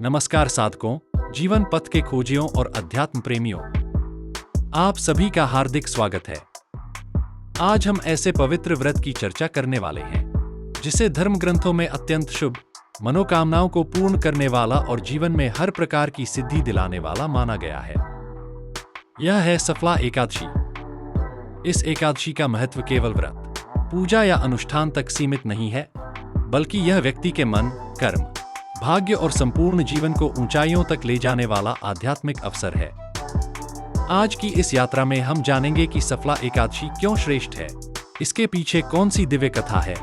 नमस्कार साधकों, जीवन पथ के खोजियों और अध्यात्म प्रेमियों, आप सभी का हार्दिक स्वागत है। आज हम ऐसे पवित्र व्रत की चर्चा करने वाले हैं जिसे धर्म ग्रंथों में अत्यंत शुभ, मनोकामनाओं को पूर्ण करने वाला और जीवन में हर प्रकार की सिद्धि दिलाने वाला माना गया है। यह है सफला एकादशी। इस एकादशी का महत्व केवल व्रत, पूजा या अनुष्ठान तक सीमित नहीं है, बल्कि यह व्यक्ति के मन, कर्म, भाग्य और संपूर्ण जीवन को ऊंचाइयों तक ले जाने वाला आध्यात्मिक अवसर है। आज की इस यात्रा में हम जानेंगे कि सफला एकादशी क्यों श्रेष्ठ है, इसके पीछे कौन सी दिव्य कथा है,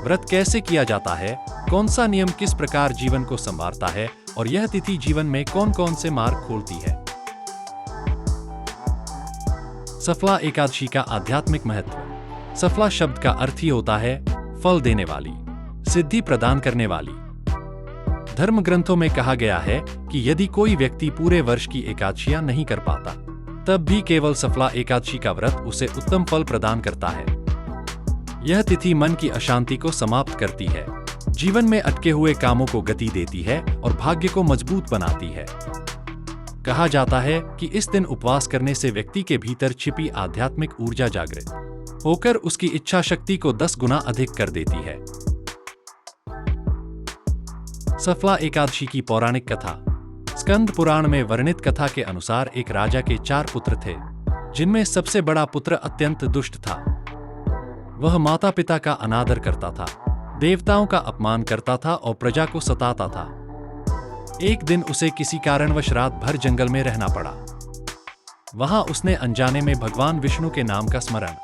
व्रत कैसे किया जाता है, कौन सा नियम किस प्रकार जीवन को संवारता है और यह तिथि जीवन में कौन कौन से मार्ग खोलती है। सफला एकादशी का आध्यात्मिक महत्व। सफला शब्द का अर्थ ही होता है फल देने वाली, सिद्धि प्रदान करने वाली। धर्म ग्रंथों में कहा गया है कि यदि कोई व्यक्ति पूरे वर्ष की एकादशियां नहीं कर पाता, तब भी केवल सफला एकादशी का व्रत उसे उत्तम फल प्रदान करता है। यह तिथि मन की अशांति को समाप्त करती है, जीवन में अटके हुए कामों को गति देती है और भाग्य को मजबूत बनाती है। कहा जाता है कि इस दिन उपवास करने से व्यक्ति के भीतर छिपी आध्यात्मिक ऊर्जा जागृत होकर उसकी इच्छा शक्ति को 10 गुना अधिक कर देती है। सफला एकादशी की पौराणिक कथा। स्कंद पुराण में वर्णित कथा के अनुसार एक राजा के 4 पुत्र थे, जिनमें सबसे बड़ा पुत्र अत्यंत दुष्ट था। वह माता पिता का अनादर करता था, देवताओं का अपमान करता था और प्रजा को सताता था। एक दिन उसे किसी कारणवश रात भर जंगल में रहना पड़ा। वहां उसने अनजाने में भगवान विष्णु के नाम का स्मरण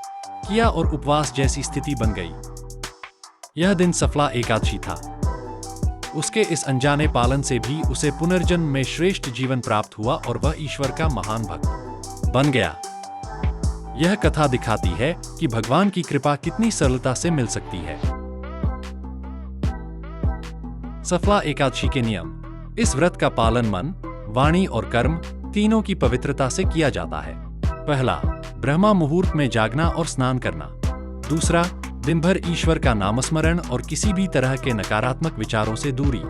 किया और उपवास जैसी स्थिति बन गई। यह दिन सफला एकादशी था। उसके इस अनजाने पालन से भी उसे पुनर्जन्म में श्रेष्ठ जीवन प्राप्त हुआ और वह ईश्वर का महान भक्त बन गया। यह कथा दिखाती है कि भगवान की कृपा कितनी सरलता से मिल सकती है। सफला एकादशी के नियम। इस व्रत का पालन मन, वाणी और कर्म तीनों की पवित्रता से किया जाता है। पहला, ब्रह्मा मुहूर्त में जागना और स्नान करना। दूसरा, दिन भर ईश्वर का नामस्मरण और किसी भी तरह के नकारात्मक विचारों से दूरी।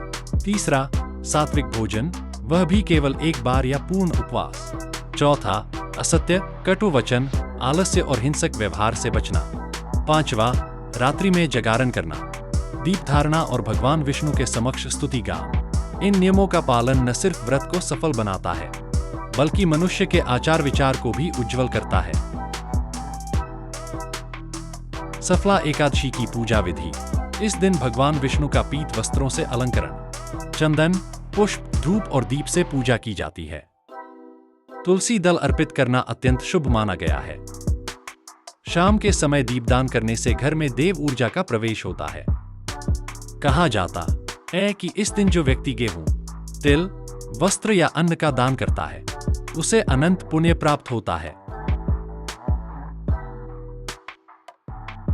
तीसरा, सात्विक भोजन, वह भी केवल एक बार या पूर्ण उपवास। चौथा, असत्य, कटु वचन, आलस्य और हिंसक व्यवहार से बचना। पांचवा, रात्रि में जागरण करना, दीप धारणा और भगवान विष्णु के समक्ष स्तुति गान। इन नियमों का पालन न सिर्फ व्रत को सफल बनाता है, बल्कि मनुष्य के आचार विचार को भी उज्जवल करता है। सफला एकादशी की पूजा विधि। इस दिन भगवान विष्णु का पीत वस्त्रों से अलंकरण, चंदन, पुष्प, धूप और दीप से पूजा की जाती है। तुलसी दल अर्पित करना अत्यंत शुभ माना गया है। शाम के समय दीपदान करने से घर में देव ऊर्जा का प्रवेश होता है। कहा जाता है कि इस दिन जो व्यक्ति गेहूं, तिल, वस्त्र या अन्न का दान करता है, उसे अनंत पुण्य प्राप्त होता है।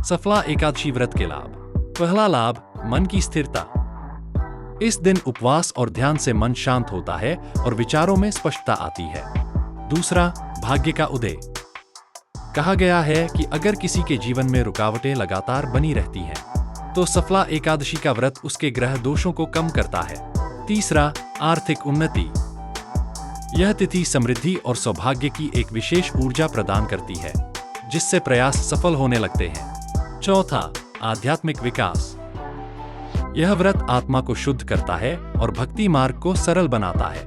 सफला एकादशी व्रत के लाभ। पहला लाभ, मन की स्थिरता। इस दिन उपवास और ध्यान से मन शांत होता है और विचारों में स्पष्टता आती है। दूसरा, भाग्य का उदय। कहा गया है कि अगर किसी के जीवन में रुकावटें लगातार बनी रहती हैं, तो सफला एकादशी का व्रत उसके ग्रह दोषों को कम करता है। तीसरा, आर्थिक उन्नति। यह तिथि समृद्धि और सौभाग्य की एक विशेष ऊर्जा प्रदान करती है, जिससे प्रयास सफल होने लगते हैं। चौथा, आध्यात्मिक विकास। यह व्रत आत्मा को शुद्ध करता है और भक्ति मार्ग को सरल बनाता है।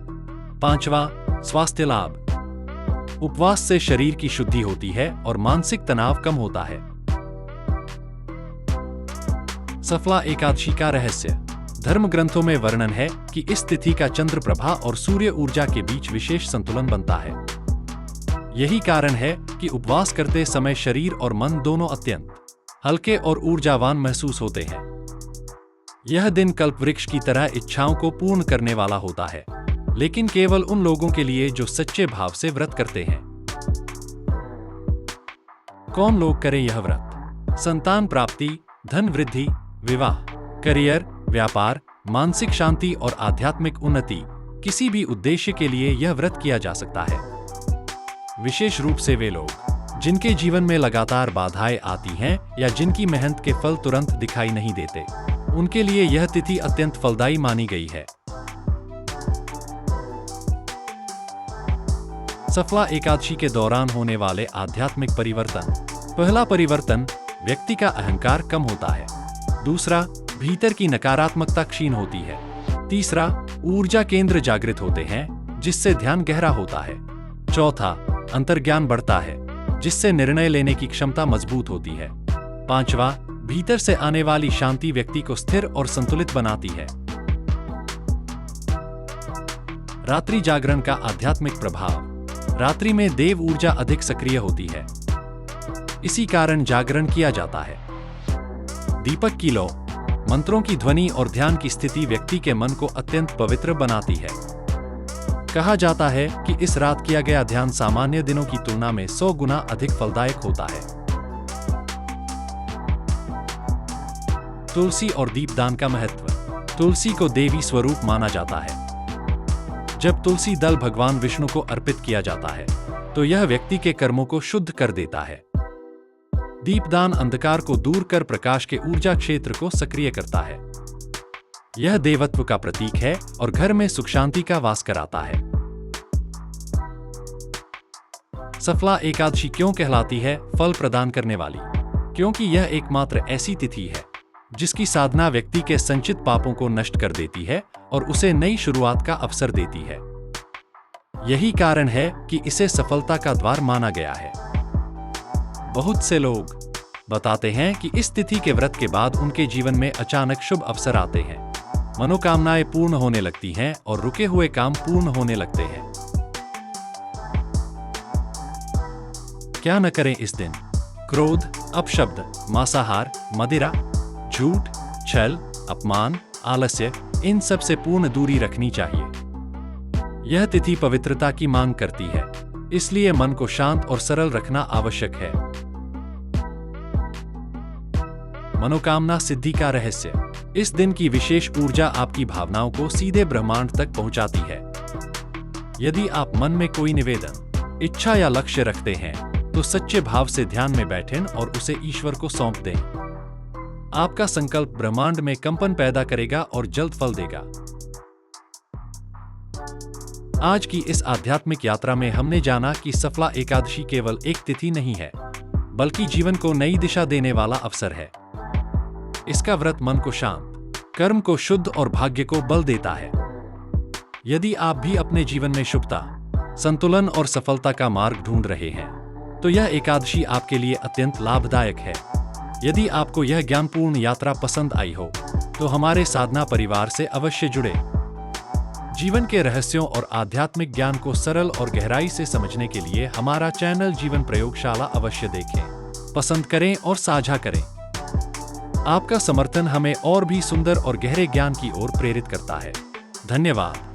पांचवा, स्वास्थ्य लाभ। उपवास से शरीर की शुद्धि होती है और मानसिक तनाव कम होता है। सफला एकादशी का रहस्य। धर्म ग्रंथों में वर्णन है कि इस तिथि का चंद्र प्रभा और सूर्य ऊर्जा के बीच विशेष संतुलन बनता है। यही कारण है कि उपवास करते समय शरीर और मन दोनों अत्यंत हल्के और ऊर्जावान महसूस होते हैं। यह दिन कल्पवृक्ष की तरह इच्छाओं को पूर्ण करने वाला होता है, लेकिन केवल उन लोगों के लिए जो सच्चे भाव से व्रत करते हैं। कौन लोग करें यह व्रत? संतान प्राप्ति, धन वृद्धि, विवाह, करियर, व्यापार, मानसिक शांति और आध्यात्मिक उन्नति, किसी भी उद्देश्य के लिए यह व्रत किया जा सकता है। विशेष रूप से वे लोग जिनके जीवन में लगातार बाधाएं आती हैं या जिनकी मेहनत के फल तुरंत दिखाई नहीं देते, उनके लिए यह तिथि अत्यंत फलदायी मानी गई है। सफला एकादशी के दौरान होने वाले आध्यात्मिक परिवर्तन। पहला परिवर्तन, व्यक्ति का अहंकार कम होता है। दूसरा, भीतर की नकारात्मकता क्षीण होती है। तीसरा, ऊर्जा केंद्र जागृत होते हैं, जिससे ध्यान गहरा होता है। चौथा, अंतर्ज्ञान बढ़ता है, जिससे निर्णय लेने की क्षमता मजबूत होती है। पांचवा, भीतर से आने वाली शांति व्यक्ति को स्थिर और संतुलित बनाती है। रात्रि जागरण का आध्यात्मिक प्रभाव। रात्रि में देव ऊर्जा अधिक सक्रिय होती है, इसी कारण जागरण किया जाता है। दीपक की लौ, मंत्रों की ध्वनि और ध्यान की स्थिति व्यक्ति के मन को अत्यंत पवित्र बनाती है। कहा जाता है कि इस रात किया गया ध्यान सामान्य दिनों की तुलना में 100 गुना अधिक फलदायक होता है। तुलसी और दीपदान का महत्व। तुलसी को देवी स्वरूप माना जाता है। जब तुलसी दल भगवान विष्णु को अर्पित किया जाता है, तो यह व्यक्ति के कर्मों को शुद्ध कर देता है। दीपदान अंधकार को दूर कर प्रकाश के ऊर्जा क्षेत्र को सक्रिय करता है। यह देवत्व का प्रतीक है और घर में सुख शांति का वास कराता है। सफला एकादशी क्यों कहलाती है फल प्रदान करने वाली? क्योंकि यह एकमात्र ऐसी तिथि है जिसकी साधना व्यक्ति के संचित पापों को नष्ट कर देती है और उसे नई शुरुआत का अवसर देती है। यही कारण है कि इसे सफलता का द्वार माना गया है। बहुत से लोग बताते हैं कि इस तिथि के व्रत के बाद उनके जीवन में अचानक शुभ अवसर आते हैं, मनोकामनाएं पूर्ण होने लगती हैं और रुके हुए काम पूर्ण होने लगते हैं। क्या न करें इस दिन? क्रोध, अपशब्द, मांसाहार, मदिरा, झूठ, छल, अपमान, आलस्य, इन सब से पूर्ण दूरी रखनी चाहिए। यह तिथि पवित्रता की मांग करती है, इसलिए मन को शांत और सरल रखना आवश्यक है। मनोकामना सिद्धि का रहस्य। इस दिन की विशेष ऊर्जा आपकी भावनाओं को सीधे ब्रह्मांड तक पहुंचाती है। यदि आप मन में कोई निवेदन, इच्छा या लक्ष्य रखते हैं, तो सच्चे भाव से ध्यान में बैठें और उसे ईश्वर को सौंप दें। आपका संकल्प ब्रह्मांड में कंपन पैदा करेगा और जल्द फल देगा। आज की इस आध्यात्मिक यात्रा में हमने जाना कि सफला एकादशी केवल एक तिथि नहीं है, बल्कि जीवन को नई दिशा देने वाला अवसर है। इसका व्रत मन को शांत, कर्म को शुद्ध और भाग्य को बल देता है। यदि आप भी अपने जीवन में शुभता, संतुलन और सफलता का मार्ग ढूंढ रहे हैं, तो यह एकादशी आपके लिए अत्यंत लाभदायक है। यदि आपको यह ज्ञानपूर्ण यात्रा पसंद आई हो, तो हमारे साधना परिवार से अवश्य जुड़े। जीवन के रहस्यों और आध्यात्मिक ज्ञान को सरल और गहराई से समझने के लिए हमारा चैनल जीवन प्रयोगशाला अवश्य देखें, पसंद करें और साझा करें। आपका समर्थन हमें और भी सुंदर और गहरे ज्ञान की ओर प्रेरित करता है। धन्यवाद।